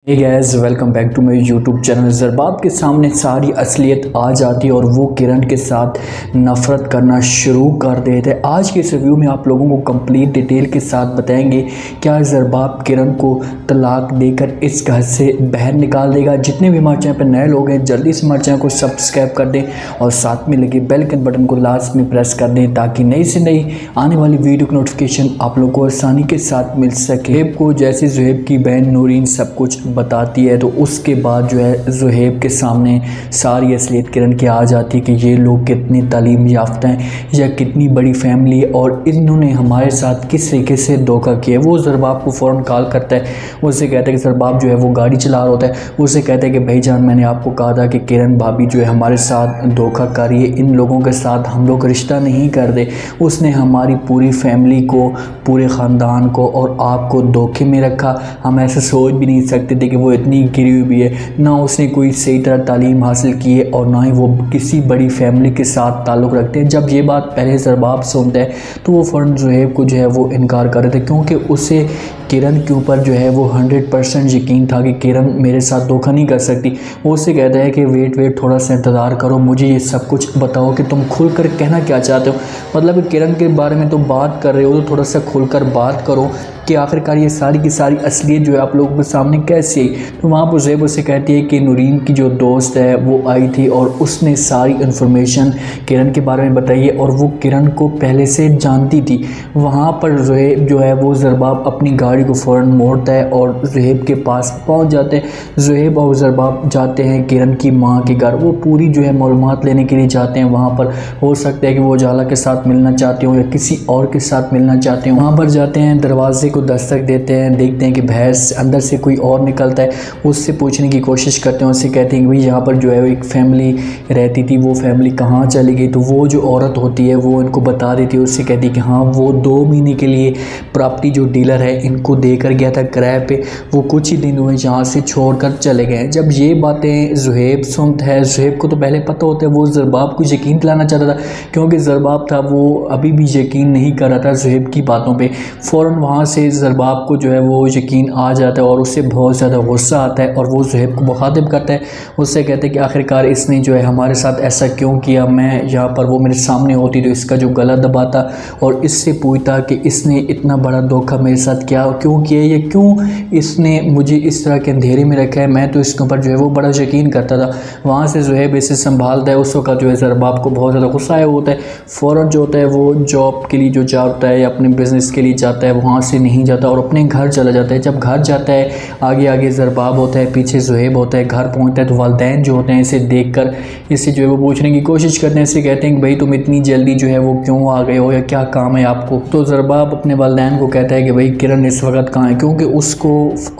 Hey guys, welcome back to my YouTube channel. Zarbab के सामने सारी असलियत आ जाती है और वो किरण के साथ नफ़रत करना शुरू कर देते हैं। आज के इस रिव्यू में आप लोगों को कंप्लीट डिटेल के साथ बताएंगे क्या ज़रबाब किरण को तलाक देकर इस घर से बाहर निकाल देगा। जितने भी हमारे चैनल पर नए लोग हैं जल्दी से हमारे चैनल को सब्सक्राइब कर दें और साथ में लगे बेल के बटन को लास्ट में प्रेस कर दें ताकि नई से नई आने वाली वीडियो की नोटिफिकेशन आप लोगों को आसानी के साथ मिल सके। ज़ुहैब को जैसे ज़ुहैब की बहन नूरीन सब कुछ बताती है तो उसके बाद जो है ज़ुहैब के सामने सारी असलियत किरण की आ जाती है कि ये लोग कितनी तालीम याफ्ता हैं या कितनी बड़ी फैमिली है और इन्होंने हमारे साथ किस तरीके से धोखा किया। वो ज़रबाब को फ़ौरन कॉल करता है, उससे कहता है कि ज़रबाब जो है वो गाड़ी चला रहा होता है, उससे कहता है कि भाईजान मैंने आपको कहा था कि किरण भाभी जो है हमारे साथ धोखा कर रही है, इन लोगों के साथ हम लोग रिश्ता नहीं कर दे। उसने हमारी पूरी फैमिली को, पूरे ख़ानदान को और आपको धोखे में रखा। हम ऐसे सोच भी नहीं सकते थे कि वो इतनी गिरी हुई भी है, ना उसने कोई सही तरह तालीम हासिल की है और ना ही वो किसी बड़ी फैमिली के साथ ताल्लुक़ रखते हैं। जब ये बात पहले ज़रबाब सुनता है तो वो फ़ौरन ज़ुहैब को जो है वो इनकार कर रहे थे क्योंकि उसे किरण के ऊपर जो है वो 100% यकीन था कि किरण मेरे साथ धोखा नहीं कर सकती। वो उससे कहता है कि वेट थोड़ा सा इंतज़ार करो, मुझे ये सब कुछ बताओ कि तुम खुल कर कहना क्या चाहते हो। मतलब किरण के बारे में तो बात कर रहे हो तो थोड़ा सा खुल कर बात करो कि आखिरकार ये सारी की सारी असलियत जो है आप लोगों के सामने कैसे आई। तो वहाँ पर ज़ुहैब उससे कहती है कि नूरीन की जो दोस्त है वो आई थी और उसने सारी इन्फॉर्मेशन किरण के बारे में बताई है और वो किरण को पहले से जानती थी। वहाँ पर ज़ुहैब जो है वो ज़रबाब अपनी गाड़ी को फ़ौरन मोड़ता है और ज़ुहैब के पास पहुँच जाते हैं। ज़ुहैब और ज़रबाब जाते हैं किरण की माँ के घर, वो पूरी जो है मालूमात लेने के लिए जाते हैं। वहाँ पर हो सकता है कि वो उजाला के साथ मिलना चाहते हो या किसी और के साथ मिलना चाहते हो। वहाँ पर जाते हैं, दरवाजे को दस्तक देते हैं, देखते हैं कि भैंस अंदर से कोई और निकलता है। उससे पूछने की कोशिश करते हैं, उससे कहते हैं कि भाई यहाँ पर जो है एक फ़ैमिली रहती थी, वो फैमिली कहाँ चली गई। तो वो जो औरत होती है वो इनको बता देती है, उससे कहती है कि हाँ वो 2 महीने के लिए प्रॉपर्टी जो डीलर है इनको देकर गया था किराए पे, वो कुछ ही दिन हुए यहाँ से छोड़कर चले गए। जब ये बातें ज़ुहैब सुनता है, ज़ुहैब को तो पहले पता होता है, वो ज़रबाब को यकीन दिलाना चाहता था क्योंकि ज़रबाब था वो अभी भी यकीन नहीं कर रहा था ज़ुहैब की बातों पर। फ़ौरन वहाँ से ज़रबाब को जो है वो यकीन आ जाता है और उससे बहुत ज़्यादा गुस्सा आता है और वो ज़ुहैब को मुखातिब करता है। उससे कहते हैं कि आखिरकार इसने जो है हमारे साथ ऐसा क्यों किया, मैं यहाँ पर वो मेरे सामने होती तो इसका जो गला दबाता और इससे पूछता कि इसने इतना बड़ा धोखा मेरे साथ क्यों किया या क्यों इसने मुझे इस तरह के अंधेरे में रखा है। मैं तो इसके ऊपर जो है वो बड़ा यकीन करता था। वहाँ से ज़ुहैब इसे संभालता है। उस वक्त जो है ज़रबाब को बहुत ज़्यादा गुस्सा आया होता है। फ़ौरन जो होता है वो जॉब के लिए जो जाता है या अपने बिज़नेस के लिए जाता है, वहाँ से नहीं जाता और अपने घर चला जाता है। जब घर जाता है आगे आगे ज़रबाब होता है, पीछे ज़ुहैब होता है। घर पहुंचता है तो वालिदैन जो होते हैं इसे देखकर इससे जो है वो पूछने की कोशिश करते हैं। इससे कहते हैं कि भाई तुम इतनी जल्दी जो है वो क्यों आ गए हो या क्या काम है आपको। तो ज़रबाब अपने वालिदैन को कहता है कि भाई किरण इस वक्त कहाँ है, क्योंकि उसको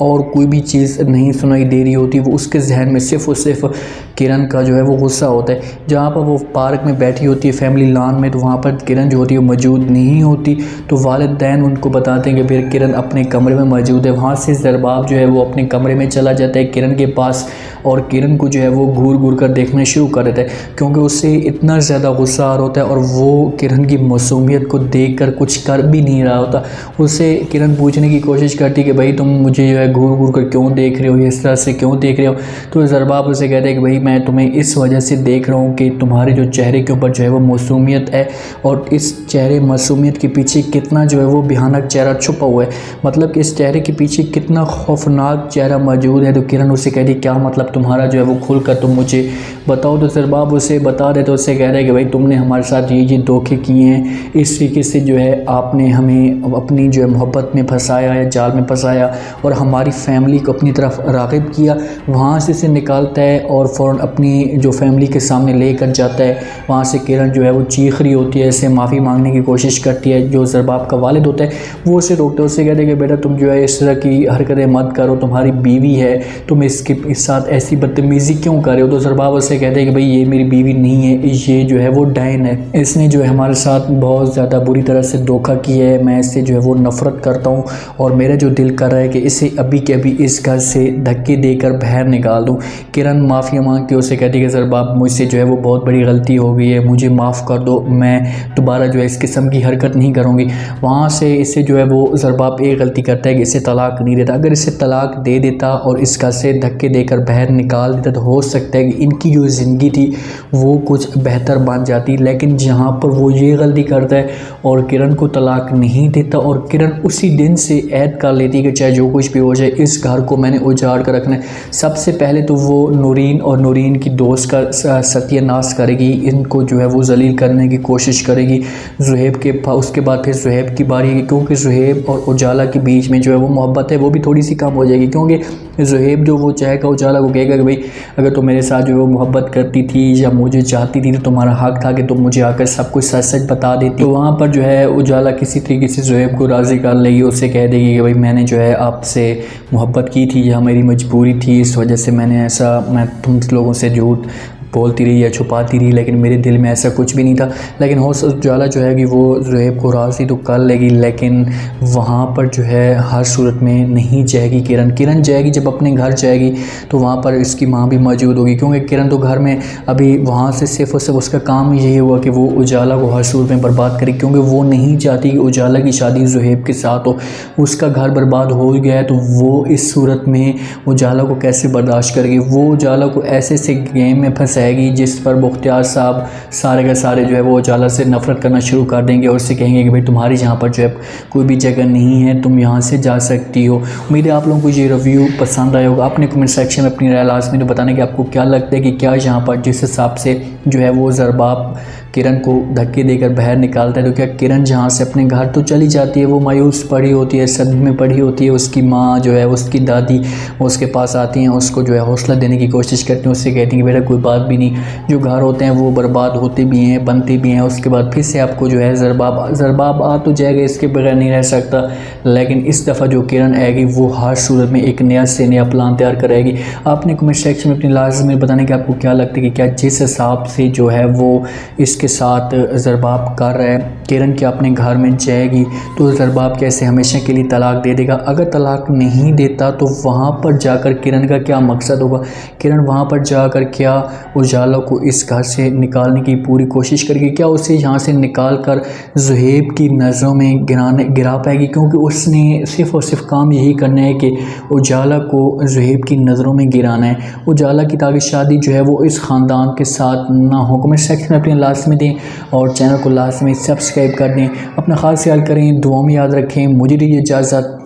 और कोई भी चीज़ नहीं सुनाई दे रही होती, वो उसके जहन में सिर्फ और सिर्फ किरण का जो है वो गुस्सा होता है। जहाँ पर वो पार्क में बैठी होती है फैमिली लॉन में, तो वहाँ पर किरण जो होती है वो मौजूद नहीं होती। तो वालिदैन उनको बताते हैं कि फिर किरण अपने कमरे में मौजूद है। वहाँ से ज़रबाब जो है वो अपने कमरे में चला जाता है किरण के पास और किरण को जो है वो घूर कर देखना शुरू कर देता है क्योंकि उससे इतना ज़्यादा गुस्सा आ रहा होता है और वो किरण की मासूमियत को देखकर कुछ कर भी नहीं रहा होता। उससे किरण पूछने की कोशिश करती है कि भाई तुम मुझे जो है घूर कर क्यों देख रहे हो, इस तरह से क्यों देख रहे हो। तो ज़रबाब उसे कहते हैं कि भाई मैं तुम्हें इस वजह से देख रहा हूँ कि तुम्हारे जो चेहरे के ऊपर जो है वो मासूमियत है और इस चेहरे मासूमियत के पीछे कितना जो है वो भयानक चेहरा छुपा हुआ है, मतलब कि इस चेहरे के पीछे कितना खौफनाक चेहरा मौजूद है। तो किरण उससे कहती क्या मतलब तुम्हारा जो है वो खुल कर तुम मुझे बताओ। तो ज़रबाब उसे बता देते, उससे कह रहे हैं कि भाई तुमने हमारे साथ ये धोखे किए हैं, इस तरीके से जो है आपने हमें अपनी जो है मोहब्बत में फंसाया या जाल में फंसाया और हमारी फैमिली को अपनी तरफ राग़िब किया। वहाँ से इसे निकालता है और फ़ौरन अपनी जो फैमिली के सामने लेकर जाता है। वहाँ से किरण जो है वो चीख रही होती है, इससे माफ़ी मांगने की कोशिश करती है। जो ज़रबाब का वालिद होता है वो उसे रोकता है, उससे कहते हैं कि बेटा तुम जो है इस तरह की हरकतें मत करो, तुम्हारी बीवी है, तुम इसके साथ ऐसी बदतमीज़ी क्यों कर रहे हो। तो ज़रबाब उससे कहते हैं कि भाई ये मेरी बीवी नहीं है, ये जो है वो डायन है, इसने जो है हमारे साथ बहुत ज़्यादा बुरी तरह से धोखा किया है, मैं इससे जो है वो नफ़रत करता हूँ और मेरा जो दिल कर रहा है कि इसे अभी के अभी इस घर से धक्के देकर बाहर निकाल दूँ। किरण माफ़ी मांग के उसे कहती है कि ज़रबाब मुझसे जो है वो बहुत बड़ी गलती हो गई है, मुझे माफ़ कर दो, मैं दोबारा जो है इस किस्म की हरकत नहीं करूँगी। वहाँ से इसे जो है वो ज़रबाब एक गलती करता है कि इसे तलाक नहीं देता। अगर इसे तलाक दे देता और इस घर से धक्के देकर बाहर निकाल देता तो हो सकता है कि इनकी जो ज़िंदगी थी वो कुछ बेहतर बन जाती। लेकिन जहाँ पर वो ये गलती करता है और किरण को तलाक नहीं देता और किरण उसी दिन से ऐद कर लेती कि चाहे जो कुछ भी हो जाए इस घर को मैंने उजाड़ कर रखना है। सबसे पहले तो वो नूरीन और नूरीन की दोस्त का सत्यानाश करेगी, इनको जो है वो जलील करने की कोशिश करेगी ज़ुहैब के। उसके बाद फिर ज़ुहैब की बारी है, क्योंकि ज़ुहैब और उजाला के बीच में जो है वो मोहब्बत है वो भी थोड़ी सी कम हो जाएगी, क्योंकि ज़ुहैब जो वो चाहेगा उजाला को कहेगा कि भाई अगर तुम मेरे साथ जो है वो मोहब्बत करती थी या मुझे चाहती थी तो तुम्हारा हक था कि तुम मुझे आकर सब कुछ सच सच बता देती। तो वहाँ पर जो है उजाला किसी तरीके से ज़ुहैब को राज़ी कर लेगी, उससे कह देगी कि भाई मैंने जो है आपसे मोहब्बत की थी, यह मेरी मजबूरी थी, इस वजह से मैं तुम लोगों से झूठ बोलती रही या छुपाती रही, लेकिन मेरे दिल में ऐसा कुछ भी नहीं था। लेकिन उजाला जो है कि वो ज़ुहैब को राज़ी तो कर लेगी, लेकिन वहाँ पर जो है हर सूरत में नहीं जाएगी किरण जाएगी। जब अपने घर जाएगी तो वहाँ पर इसकी माँ भी मौजूद होगी, क्योंकि किरण तो घर में अभी वहाँ से सिर्फ और सिर्फ उसका काम यही हुआ कि वो उजाला को हर सूरत में बर्बाद करे, क्योंकि वो नहीं चाहती कि उजाला की शादी ज़ुहैब के साथ हो। उसका घर बर्बाद हो गया है तो वो इस सूरत में उजाला को कैसे बर्दाश्त करेगी। वो उजाला को ऐसे से गेम में फंसाएगी जिस पर मुख्तियार साहब सारे के सारे जो है वो उजाला से नफ़रत करना शुरू कर देंगे और उससे कहेंगे कि भाई तुम्हारी यहाँ पर जो है कोई भी जगह नहीं है, तुम यहाँ से जा सकती हो। उम्मीद है आप लोगों को ये रिव्यू पसंद आया होगा। अपने कमेंट सेक्शन में अपनी राय लाजमी तो बताने कि आपको क्या लगता है कि क्या यहाँ पर जिस हिसाब से जो है वो ज़रबाब किरण को धक्के देकर बाहर निकालता है तो क्या किरण जहाँ से अपने घर तो चली जाती है, वो मायूस पड़ी होती है, सदमे में पड़ी होती है। उसकी माँ जो है उसकी दादी उसके पास आती हैं, उसको जो है हौसला देने की कोशिश करती हैं, उससे कहती हैं कि बेटा कोई बात भी नहीं, जो घर होते हैं वो बर्बाद होते भी हैं बनते भी हैं। उसके बाद फिर से आपको जो है ज़रबाब आ तो जाएगा, इसके बगैर नहीं रह सकता, लेकिन इस दफ़ा जो किरण आएगी वो हर सूरत में एक नया प्लान तैयार कराएगी। आपने कमेंट सेक्शन में अपनी लाजमी बताने कि आपको क्या लगता है कि क्या जिस हिसाब से जो है वो इसके साथ ज़रबाब कर रहा है किरण के अपने घर में जाएगी तो ज़रबाब कैसे हमेशा के लिए तलाक दे देगा। अगर तलाक नहीं देता तो वहाँ पर जाकर किरण का क्या मकसद होगा, किरण वहाँ पर जाकर क्या उजाला को इस घर से निकालने की पूरी कोशिश करेगी, क्या उसे यहाँ से निकाल कर ज़ुहैब की नज़रों में गिरा पाएगी, क्योंकि उसने सिर्फ़ और सिर्फ काम यही करना है कि उजाला को ज़ुहैब की नज़रों में गिराना है उजाला की, ताकि शादी जो है वो इस ख़ानदान के साथ ना हो। कमेंट सेक्शन में अपनी लाजमी दें और चैनल को लाजमी सब्सक्राइब कर दें। अपना ख़ास ख्याल करें, दुआ में याद रखें। मुझे दीजिए इजाज़त।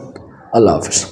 अल्लाह हाफ़िज़।